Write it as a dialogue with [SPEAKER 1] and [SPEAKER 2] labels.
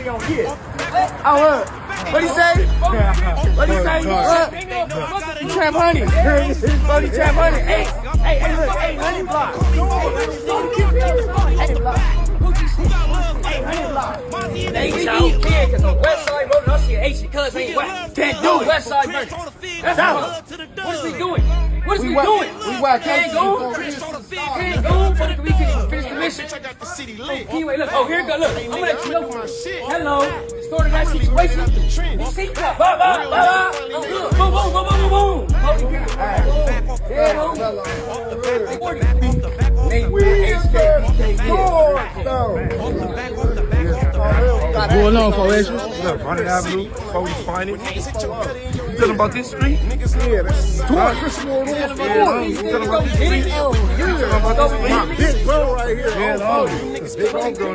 [SPEAKER 1] gonna get. Oh, what he say? What he say? Trap honey. Brody trap honey. Hey, look, hey, honey block. Hey, block. Hey, honey block. They y'all kid, cause on West Side Road, I see an H cuz ain't wet. Can't do it. West Side version. That's out. What is we doing? What is we doing? We watch can't go. Can't go. We can finish the mission. Anyway, look. Oh, here it go. Look. I'm gonna let you know. Hello. Start of that situation. Seatbelt. Bye. Oh, good. Boom. Holy cow.
[SPEAKER 2] Going on, 4’S.
[SPEAKER 3] Look, Rollin Avenue, 40's finest. You tell them about this street?
[SPEAKER 2] Yeah, that's tell them about this street.
[SPEAKER 3] You tell them about this street?
[SPEAKER 2] My big bro right here.
[SPEAKER 3] Yeah, big bro.